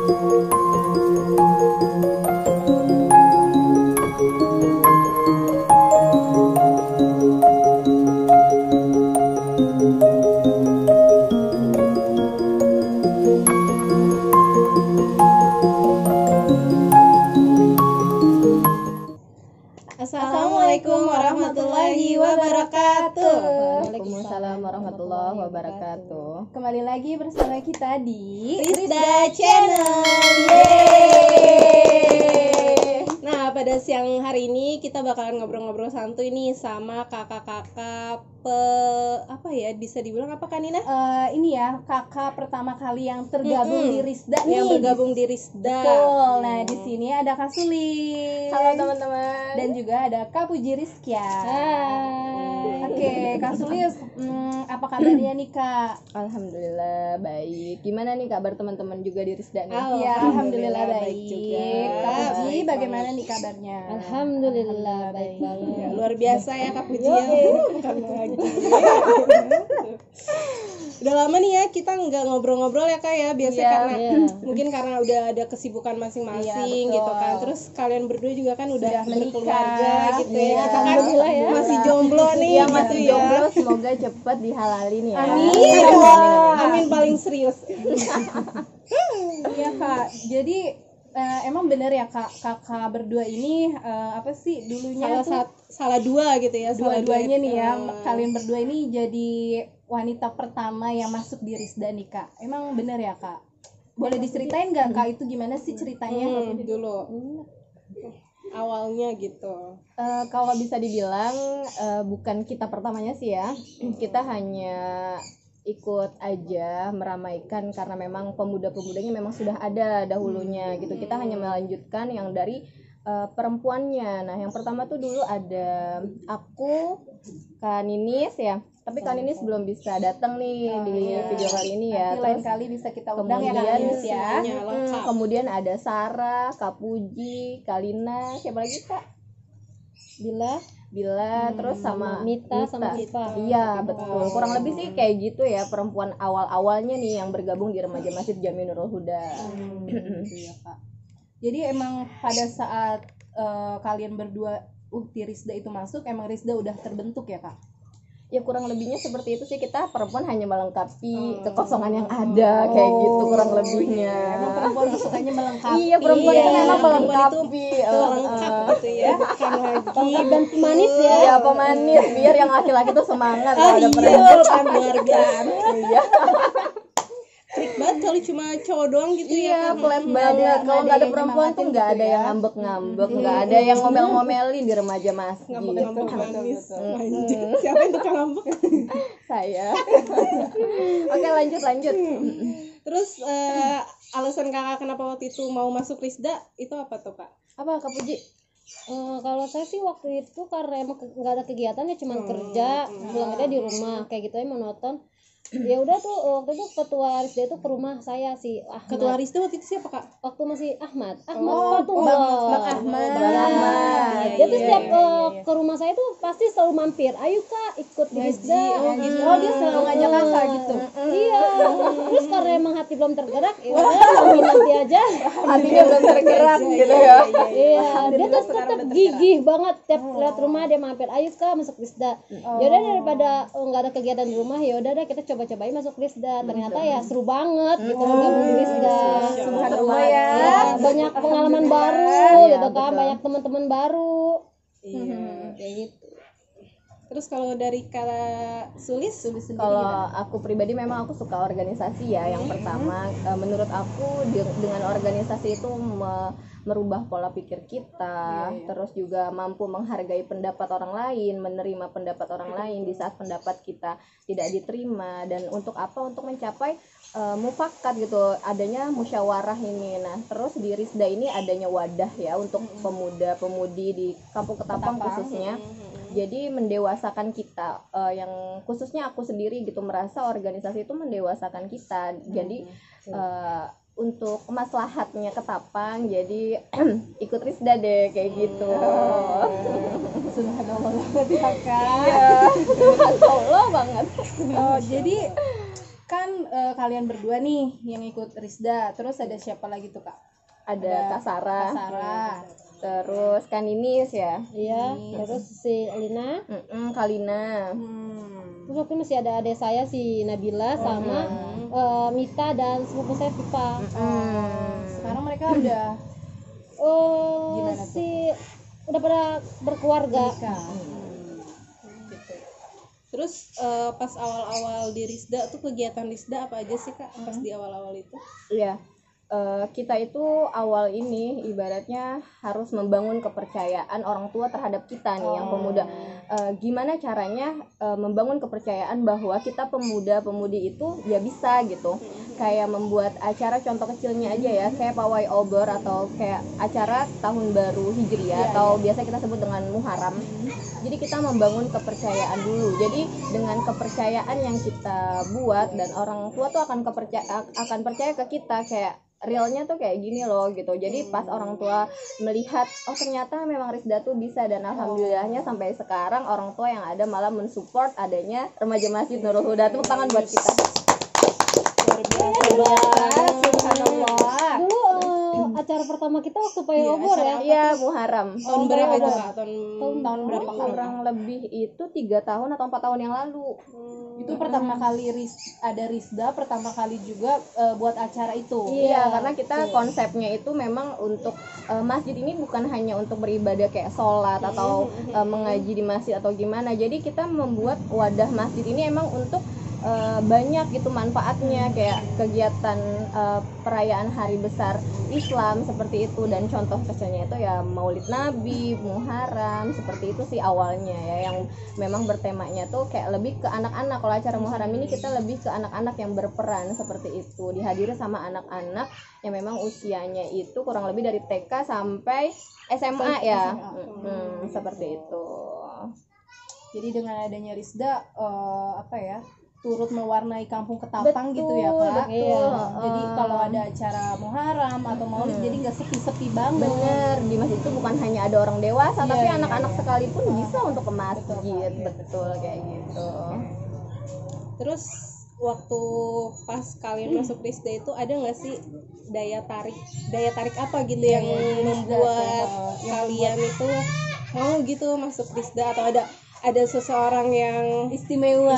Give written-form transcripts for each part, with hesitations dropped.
Assalamualaikum warahmatullahi wabarakatuh. Waalaikumsalam warahmatullahi wabarakatuh. Kembali lagi bersama kita di Rizda Channel. Yeay. Nah, pada siang hari ini kita bakalan ngobrol-ngobrol santuy nih sama kakak-kakak apa ya, bisa dibilang apa kan Nina? Ini ya kakak pertama kali yang tergabung di Rizda nih. Yang bergabung di Rizda. Betul. Nah, di sini ada Kak Sulis. Halo teman-teman. Dan juga ada Kak Puji Rizkia. Hai. Oke, Kak Sulis, apa kabarnya nih Kak? Alhamdulillah baik. Gimana nih kabar teman-teman juga di Rizda nih? Ya, alhamdulillah baik juga. Kak Puji, Baik bagaimana banget. nih kabarnya? Alhamdulillah baik banget. Ya, luar biasa ya Kak Puji ya. Bukan lagi. Udah lama nih ya kita nggak ngobrol-ngobrol ya Kak ya. Biasanya karena mungkin karena udah ada kesibukan masing-masing Iya, gitu betul. kan. Terus kalian berdua juga kan udah menikah. berkeluarga gitu ya. Iya, Kan alhamdulillah ya. masih jomblo nih Yang gitu masih ya. jomblo semoga cepat dihalalin ya. Amin. Amin paling serius. Iya Kak, jadi emang bener ya Kak, kakak berdua ini apa sih dulunya Salah dua gitu ya. Salah dua-duanya dua. nih ya, kalian berdua ini jadi wanita pertama yang masuk di Rizda nih Kak. Emang bener ya Kak? Boleh diceritain nggak Kak itu gimana sih ceritanya? Dulu awalnya gitu. Kalau bisa dibilang bukan kita pertamanya sih ya. Kita hanya ikut aja meramaikan karena memang pemuda-pemudanya memang sudah ada dahulunya gitu. Kita hanya melanjutkan yang dari perempuannya. Nah, yang pertama tuh dulu ada aku, Kak Ninis ya. Tapi Kak Ninis belum bisa datang nih di video kali ini ya. Nanti lain kali bisa kita undang ya Kak kemudian Ninis ya. semuanya lengkap. Kemudian ada Sarah, Kak Puji, Kak Lina, siapa lagi Kak? Bila, terus sama Mita sama Siva. Iya betul, kurang lebih sih kayak gitu ya perempuan awal-awalnya nih yang bergabung di Remaja Masjid Jami Nurul Huda. Iya Kak. Jadi emang pada saat kalian berdua di Rizda itu masuk, emang Rizda udah terbentuk ya Kak? Ya kurang lebihnya seperti itu sih, kita perempuan hanya melengkapi kekosongan yang ada kayak gitu kurang lebihnya. Emang perempuan tuh sukanya melengkapi. Iya perempuan itu memang perempuan melengkapi. Lengkap gitu ya. Bukan lagi Dan pemanis ya. Iya pemanis biar yang laki-laki tuh semangat kalau ada iya, perempuan. kan luar biasa. Iya. Trik banget kalau cuma cowok doang gitu Iya, ya. Kan? pelet banget. Kalau nggak ada yang perempuan tuh nyemangatin nggak gitu ada ya. yang ngambek-ngambek, nggak ada yang ngomel-ngomelin di Remaja Masjid. Ngambek-ngambek manis. Anjir. Siapa yang tukang ngambek? Saya. Oke, lanjut. Terus alasan kakak kenapa waktu itu mau masuk Rizda itu apa tuh Kak? Apa Kak Puji? Kalau saya sih waktu itu karena emang nggak ada kegiatan ya cuma kerja, pulangnya di rumah kayak gitu aja monoton. Ya udah tuh waktu itu ketua Rizda itu ke rumah saya si Ahmad. Ketua Rizda waktu itu siapa Kak? Waktu masih Ahmad Bang Ahmad. Dia tuh setiap ke rumah saya tuh pasti selalu mampir. Ayo Kak ikut di Rizda. Oh dia selalu ngajak kakak gitu. Iya. Terus karena emang hati belum tergerak, ya udah nanti aja. Hatinya belum tergerak gitu ya. Iya, dia tuh tetap gigih banget tiap lihat rumah dia mampir. Ayo Kak masuk Rizda. Yaudah daripada nggak ada kegiatan di rumah, ya udah deh kita coba-cobain masuk Rizda. Ternyata ya seru banget gitu gabung di Rizda. Subhanallah ya. Ya, banyak pengalaman baru gitu kan, banyak teman-teman baru. Iya, kayak gitu. Terus kalau dari Kak Sulis sendiri Kalau gimana? aku pribadi memang aku suka organisasi ya. Yang pertama, menurut aku dengan organisasi itu merubah pola pikir kita, terus juga mampu menghargai pendapat orang lain, menerima pendapat orang lain di saat pendapat kita tidak diterima, dan untuk apa? Untuk mencapai mufakat gitu, adanya musyawarah ini. Nah, terus di Rizda ini adanya wadah ya untuk pemuda-pemudi di Kampung Ketapang khususnya. Jadi mendewasakan kita, yang khususnya aku sendiri gitu merasa organisasi itu mendewasakan kita. Jadi untuk maslahatnya Ketapang, jadi ikut Rizda deh kayak gitu. Subhanallah banget ya Kak. Iya, Allah banget. Oh jadi kan kalian berdua nih yang ikut Risda, terus ada siapa lagi tuh kak? Ada Kak Sarah, Kak Sarah, terus Kaninis ya, Iya, terus si Alina. Kalina. Terus waktu itu masih ada adik saya si Nabila sama Mita dan sepupu saya Pipa. sekarang mereka udah Oh, Gimana tuh? si udah pada berkeluarga. nikah. Terus pas awal-awal di Risda tuh kegiatan Risda apa aja sih kak pas di awal-awal itu? Iya, kita itu awal ini ibaratnya harus membangun kepercayaan orang tua terhadap kita nih yang pemuda. Gimana caranya membangun kepercayaan bahwa kita pemuda-pemudi itu ya bisa gitu. Kayak membuat acara contoh kecilnya aja ya, kayak pawai obor atau kayak acara tahun baru Hijriah atau biasa kita sebut dengan Muharram. Jadi kita membangun kepercayaan dulu. Jadi dengan kepercayaan yang kita buat dan orang tua tuh akan percaya ke kita kayak realnya tuh kayak gini loh gitu. Jadi pas orang tua melihat oh ternyata memang Risda tuh bisa, dan alhamdulillahnya sampai sekarang orang tua yang ada malah mensupport adanya remaja Masjid Nurul Huda. Tepuk tangan buat kita. Luar biasa, subhanallah. Dulu acara pertama kita waktu pawai obor ya. Iya, Muharram. Tahun berapa itu kak? Tahun berapa kak? Kurang lebih itu 3 tahun atau 4 tahun yang lalu. Itu pertama kali ada Risda, pertama kali juga buat acara itu. Iya, karena kita konsepnya itu memang untuk masjid ini bukan hanya untuk beribadah kayak sholat atau mengaji di masjid atau gimana. Jadi kita membuat wadah masjid ini emang untuk banyak gitu manfaatnya, kayak kegiatan perayaan hari besar Islam seperti itu, dan contoh kecilnya itu ya Maulid Nabi, Muharram, seperti itu sih awalnya ya, yang memang bertemanya tuh kayak lebih ke anak-anak. Kalau acara Muharram ini kita lebih ke anak-anak yang berperan seperti itu, dihadiri sama anak-anak yang memang usianya itu kurang lebih dari TK sampai SMA ya. Seperti itu. Jadi dengan adanya Risda apa ya, turut mewarnai kampung Ketapang gitu ya kak. Betul. Jadi kalau ada acara Muharram atau Maulid jadi nggak sepi-sepi banget. Bener, di masjid itu bukan hanya ada orang dewasa, tapi anak-anak sekalipun bisa untuk ke masjid. Betul kayak gitu. Terus waktu pas kalian masuk Risda itu ada nggak sih daya tarik apa gitu yang membuat kalian itu mau gitu masuk Risda, atau ada seseorang yang istimewa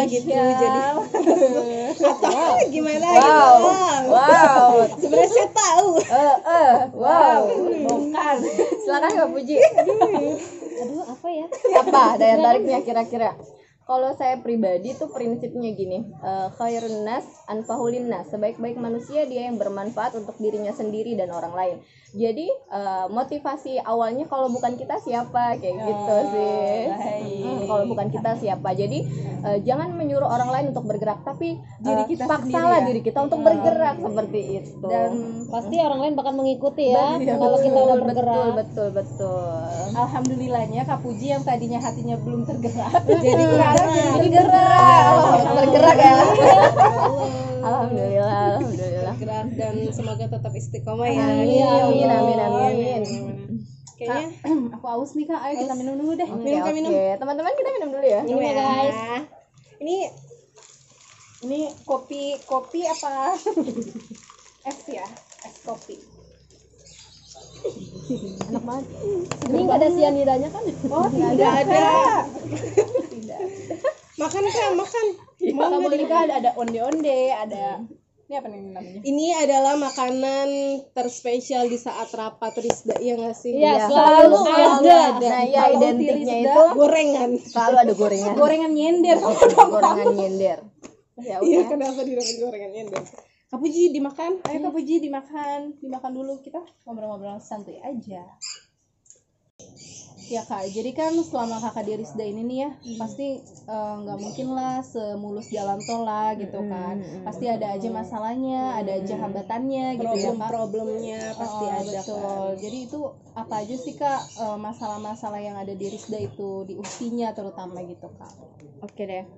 gitu jadi atau gimana Wow. sebenarnya saya tahu. Wow. bukan. Silakan Kak Puji. Aduh, apa ya? Apa daya tariknya kira-kira? Kalau saya pribadi tuh prinsipnya gini, khairun nas anfahulin nas, sebaik-baik manusia dia yang bermanfaat untuk dirinya sendiri dan orang lain. Jadi motivasi awalnya kalau bukan kita siapa, kayak gitu sih. Kalau bukan kita siapa. Jadi jangan menyuruh orang lain untuk bergerak, tapi Diri kita paksalah sendiri ya. diri kita untuk bergerak seperti itu. Dan Pasti orang lain bakal mengikuti ya kalau kita udah bergerak. Betul. alhamdulillahnya Kak Puji yang tadinya hatinya belum tergerak Jadi sekarang jadi bergerak. Bergerak ya. Alhamdulillah. gerak dan semoga tetap istiqomah ya. Amin. Kayaknya aku aus nih Kak, ayo kita minum dulu deh. minum. Teman-teman kita minum dulu ya. Minum ya guys. Ini kopi apa? Es ya, es kopi. Enak banget. Ini nggak ada sianidanya kan? Oh, Nggak ada. Makan kan, makan. Kamu ini kan ada onde-onde, ada ini apa nih namanya? Ini adalah makanan terspesial di saat rapat Risda, iya nggak sih? Iya, selalu ada. Nah, ya Kalau identiknya Risda, itu Gorengan. selalu ada gorengan. Gorengan nyender. Gorengan nyender. Ya Iya, udah. kenapa dinamain gorengannya? Kak Puji dimakan. Ayo Kak Puji dimakan dulu, kita ngobrol-ngobrol santuy aja. Ya Kak, jadi kan selama Kakak di Risda ini nih ya, pasti nggak mungkin lah semulus jalan tol lah gitu kan. Pasti ada aja masalahnya, ada aja hambatannya gitu ya Kak. Problemnya pasti ada. Betul. Jadi itu apa aja sih Kak masalah-masalah yang ada di Risda itu di usinya terutama gitu Kak. Oke deh.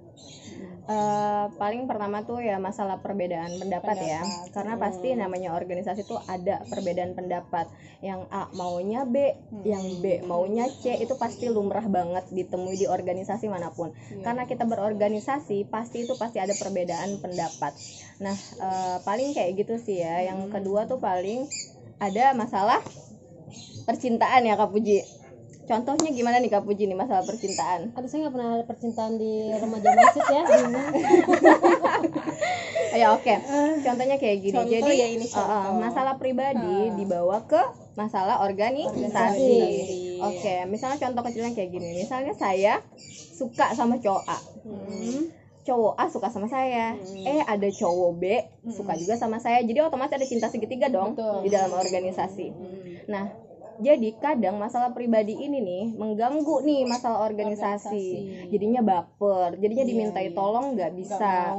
Paling pertama tuh ya masalah perbedaan pendapat ya, karena pasti namanya organisasi tuh ada perbedaan pendapat, yang A maunya B, yang B maunya C, itu pasti lumrah banget ditemui di organisasi manapun. Karena kita berorganisasi pasti ada perbedaan pendapat. Nah paling kayak gitu sih ya. Yang kedua tuh paling ada masalah percintaan ya Kak Puji. Contohnya gimana nih Kak Puji nih masalah percintaan? Aduh, saya nggak pernah ada percintaan di remaja masjid ya. Ya oke. Contohnya kayak gini. Contoh Jadi ya ini contoh. masalah pribadi dibawa ke masalah organisasi. Oke, misalnya contoh kecilnya kayak gini. Misalnya saya suka sama cowok A. Cowok A suka sama saya. Ada cowok B suka juga sama saya. Jadi otomatis ada cinta segitiga dong di dalam organisasi. Nah, jadi kadang masalah pribadi ini nih mengganggu nih masalah organisasi. Jadinya baper, jadinya dimintai tolong nggak bisa,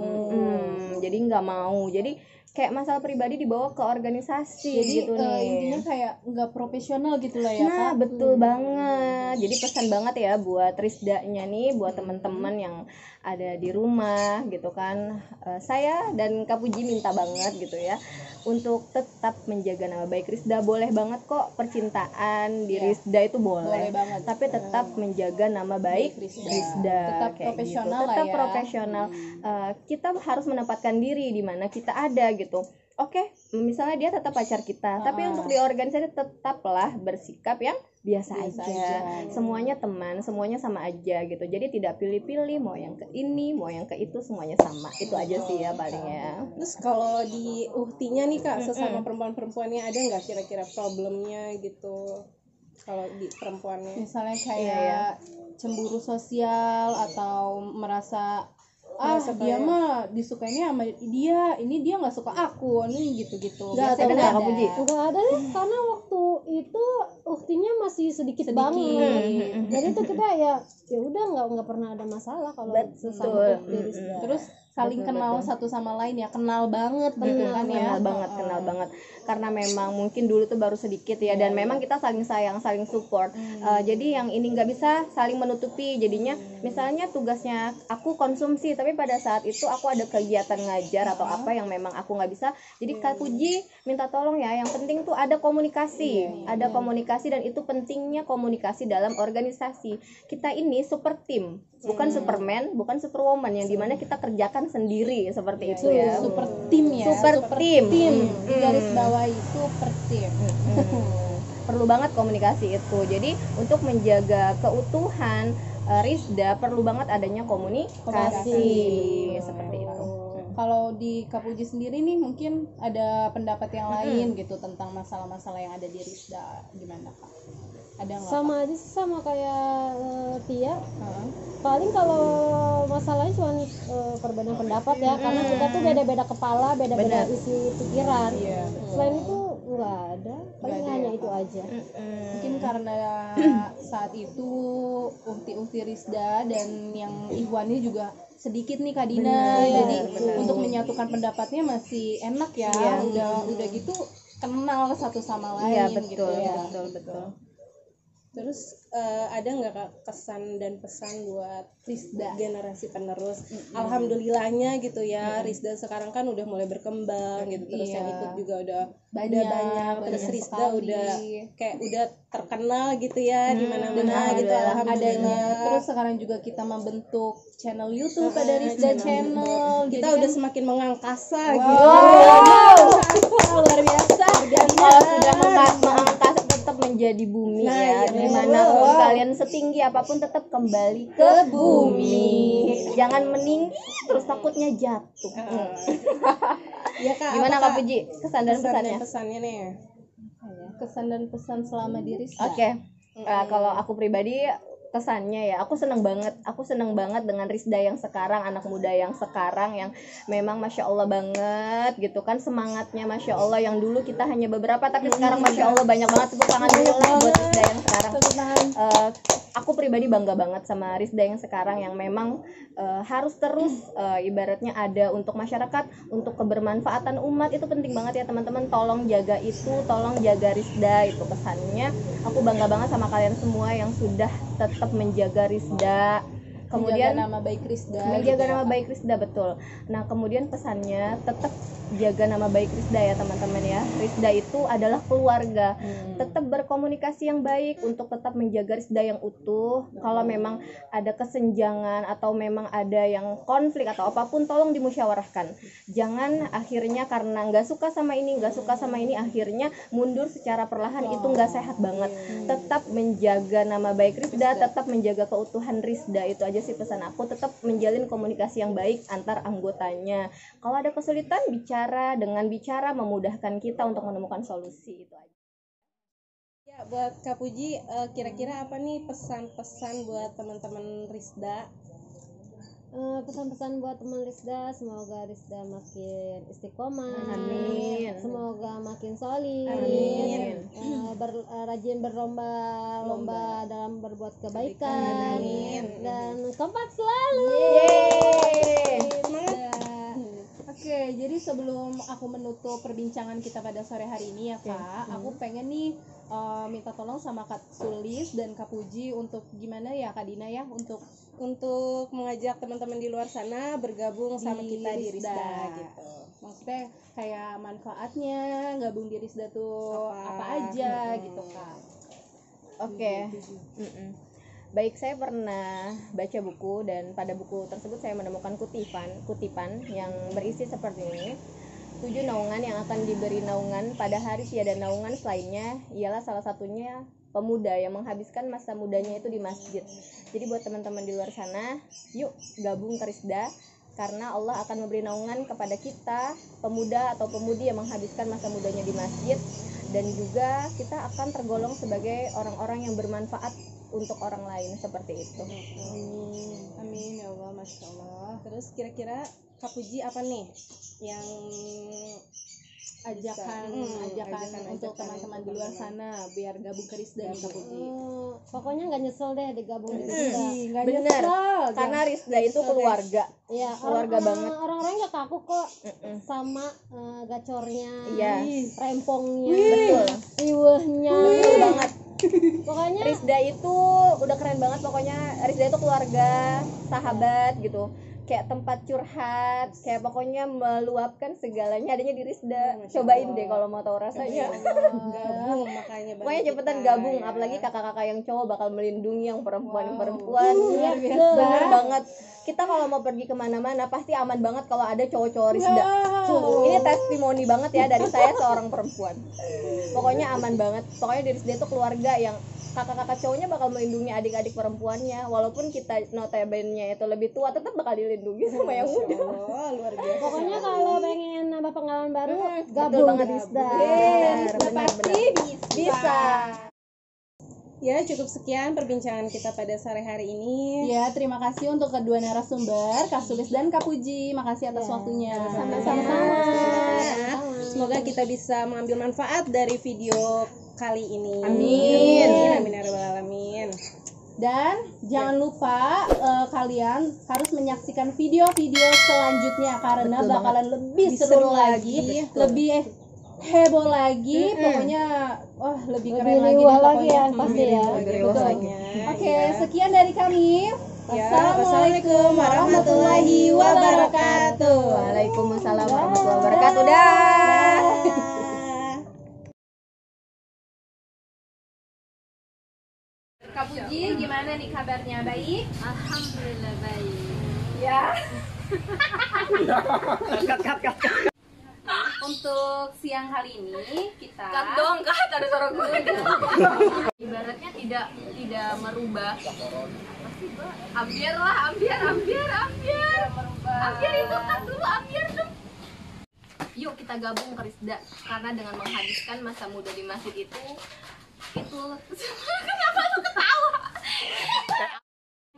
jadi nggak mau. Jadi kayak masalah pribadi dibawa ke organisasi. Jadi gitu nih. intinya kayak nggak profesional gitu lah ya Nah Kak. betul banget. Jadi pesan banget ya buat Risdanya nih, buat teman-teman yang ada di rumah gitu kan. Saya dan Kak Puji minta banget gitu ya untuk tetap menjaga nama baik Risda. Boleh banget kok percintaan di Risda itu boleh banget. tapi tetap menjaga nama baik Risda. Tetap kayak profesional gitu. lah Tetap ya. profesional. Kita harus menempatkan diri di mana kita ada gitu. Oke, misalnya dia tetap pacar kita, tapi untuk di organisasi tetaplah bersikap yang biasa aja. Semuanya teman, semuanya sama aja gitu. Jadi tidak pilih-pilih mau yang ke ini, mau yang ke itu, semuanya sama. Itu aja sih ya palingnya. Terus kalau di uhtinya nih Kak, sesama perempuan-perempuannya ada nggak kira-kira problemnya gitu? Kalau di perempuannya? Misalnya kayak cemburu sosial atau merasa dia mah disukainya sama dia, ini dia nggak suka aku, ini gitu-gitu. Nggak Biasanya ada, kan Kak Puji? Enggak ada deh, karena waktu itu uktinya masih sedikit banget. Jadi tuh kita ya udah nggak pernah ada masalah kalau sesama ukti Risda. Terus saling kenal satu sama lain ya, kenal banget gitu kan ya. Kenal banget karena memang mungkin dulu tuh baru sedikit ya, dan memang kita saling sayang, saling support. Jadi yang ini nggak bisa saling menutupi. Jadinya misalnya tugasnya aku konsumsi, tapi pada saat itu aku ada kegiatan ngajar atau apa yang memang aku nggak bisa. Jadi Kak Puji minta tolong ya, yang penting tuh ada komunikasi, ada komunikasi, dan itu pentingnya komunikasi dalam organisasi. Kita ini super team, bukan Superman, bukan Superwoman yang dimana kita kerjakan sendiri seperti itu ya. Super team ya. Super team. Di garis bawahi super team. Perlu banget komunikasi itu. Jadi untuk menjaga keutuhan Risda perlu banget adanya komunikasi. Seperti itu. Kalau di Kak Puji sendiri nih mungkin ada pendapat yang lain gitu tentang masalah-masalah yang ada di Risda, gimana Kak? Ada nggak? Sama aja sih, sama kayak Tia. Paling kalau masalahnya cuma perbedaan pendapat ya, karena kita tuh beda-beda kepala, beda-beda isi pikiran. Selain itu nggak ada, paling hanya itu aja. Mungkin karena saat itu ukti-ukti Risda dan yang Ikhwani juga sedikit nih Kak Dina, jadi untuk menyatukan pendapatnya masih enak ya. Udah gitu kenal satu sama lain. Iya betul, gitu ya. betul. Terus ada nggak Kak kesan dan pesan buat Risda generasi penerus? Alhamdulillahnya gitu ya, Risda sekarang kan udah mulai berkembang gitu, terus yang ikut juga udah banyak. Terus Risda udah kayak udah terkenal gitu ya di mana-mana gitu, alhamdulillah. Terus sekarang juga kita membentuk channel YouTube pada Risda Channel. Kita Jadi udah kan semakin mengangkasa wow. gitu. Luar biasa. Kalau sudah mengangkat tetap menjadi bumi ya. Dimanapun kalian setinggi apapun tetap kembali ke bumi. Jangan meninggi terus takutnya jatuh. Ya Kak, Gimana apa, Kak Puji? Kesan dan pesannya? pesannya nih. kesan dan pesan selama di Risda. Oke. Kalau aku pribadi kesannya ya, aku seneng banget dengan Risda yang sekarang, anak muda yang sekarang yang memang masya Allah banget gitu kan, semangatnya masya Allah. Yang dulu kita hanya beberapa, tapi sekarang masya Allah banyak banget. Tepuk tangan dulu lah buat Risda yang sekarang. Aku pribadi bangga banget sama Risda yang sekarang yang memang harus terus ibaratnya ada untuk masyarakat, untuk kebermanfaatan umat. Itu penting banget ya teman-teman, tolong jaga itu, tolong jaga Risda. Itu pesannya. Aku bangga banget sama kalian semua yang sudah tetap menjaga Risda. Kemudian menjaga nama baik Risda. menjaga gitu nama ya, baik Risda, betul. Nah, kemudian pesannya tetap jaga nama baik Risda ya teman-teman ya. Risda itu adalah keluarga. Tetap berkomunikasi yang baik untuk tetap menjaga Risda yang utuh. Kalau memang ada kesenjangan atau memang ada yang konflik atau apapun, tolong dimusyawarahkan. Jangan akhirnya karena nggak suka sama ini akhirnya mundur secara perlahan. Itu nggak sehat banget. Tetap menjaga nama baik Risda, tetap menjaga keutuhan Risda. Itu aja sih pesan aku. Tetap menjalin komunikasi yang baik antar anggotanya. Kalau ada kesulitan, dengan bicara memudahkan kita untuk menemukan solusi. Itu aja. Ya, buat Kak Puji, kira-kira apa nih pesan-pesan buat teman-teman Risda? Pesan-pesan buat teman Risda, semoga Risda makin istiqomah, Amin. semoga makin solid, Amin. rajin berlomba dalam berbuat kebaikan, Amin. dan kompak selalu. Yeay. Oke, jadi sebelum aku menutup perbincangan kita pada sore hari ini ya Kak, aku pengen nih minta tolong sama Kak Sulis dan Kak Puji untuk gimana ya Kak Dina ya, untuk mengajak teman-teman di luar sana bergabung sama kita di Risda gitu. Maksudnya kayak manfaatnya gabung di Risda tuh apa aja gitu Kak. Oke. Baik, saya pernah baca buku dan pada buku tersebut saya menemukan kutipan yang berisi seperti ini. 7 naungan yang akan diberi naungan pada hari tiada naungan selainnya ialah salah satunya pemuda yang menghabiskan masa mudanya itu di masjid. Jadi buat teman-teman di luar sana, yuk gabung ke Risda karena Allah akan memberi naungan kepada kita, pemuda atau pemudi yang menghabiskan masa mudanya di masjid, dan juga kita akan tergolong sebagai orang-orang yang bermanfaat untuk orang lain seperti itu. Amin ya Allah, Masya Allah. Terus kira-kira Kak Puji apa nih yang ajakan untuk teman-teman di luar sana biar gabung ke Risda nih Kak Puji. Pokoknya nggak nyesel deh digabung di Risda. Bener, karena Risda itu keluarga. Ya, Keluarga banget. Orang-orang nggak kaku kok sama gacornya, Iya. rempongnya, Betul. riwehnya. Betul banget. Pokoknya Risda itu udah keren banget, pokoknya Risda itu keluarga, sahabat gitu, kayak tempat curhat, kayak pokoknya meluapkan segalanya adanya di Risda. Cobain deh kalau mau tahu rasanya. gabung makanya Pokoknya cepetan gabung, apalagi kakak-kakak yang cowok bakal melindungi yang perempuan-perempuan. Luar biasa. Bener banget. Kita kalau mau pergi kemana-mana pasti aman banget kalau ada cowok-cowok Risda. Ini testimoni banget ya dari saya seorang perempuan. Pokoknya aman banget. Pokoknya di Risda itu keluarga yang kakak-kakak cowoknya bakal melindungi adik-adik perempuannya. Walaupun kita notabene itu lebih tua, tetap bakal dilindungi sama yang muda. Oh, luar biasa. pokoknya kalau pengen nambah pengalaman baru, Betul gabung banget. di Risda. Benar. Bisa. Ya, cukup sekian perbincangan kita pada sore hari ini. Ya, terima kasih untuk kedua narasumber, Kak Sulis dan Kak Puji. Makasih atas waktunya. Sama-sama. Semoga kita bisa mengambil manfaat dari video kali ini. Amin. Amin ya rabbal alamin. Dan jangan lupa kalian harus menyaksikan video-video selanjutnya karena Betul bakalan lebih seru lagi, lebih heboh lagi, pokoknya lebih keren lagi riuh deh lagi pokoknya. ya, pasti ya. Lebih riuh Betul. lagi. Oke, sekian dari kami. Ya, wassalamualaikum warahmatullahi wabarakatuh. Waalaikumsalam warahmatullahi wabarakatuh. Dah. Kak Puji, gimana nih kabarnya? Baik? Alhamdulillah baik. Ya. Untuk siang hari ini kita Ada suara gue. Ibaratnya tidak merubah. Apa sih, Mbak? Ambiar lah, ambiar. Ambiar itu kan dulu, ambiar dong. Yuk kita gabung ke Risda karena dengan menghabiskan masa muda di masjid itu kenapa lu ketawa?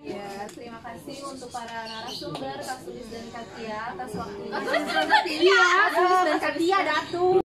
Ya, terima kasih untuk para narasumber Kak Sulis dan Kak Tia atas waktunya. Iya, Kak Sulis dan Kak Tia datang.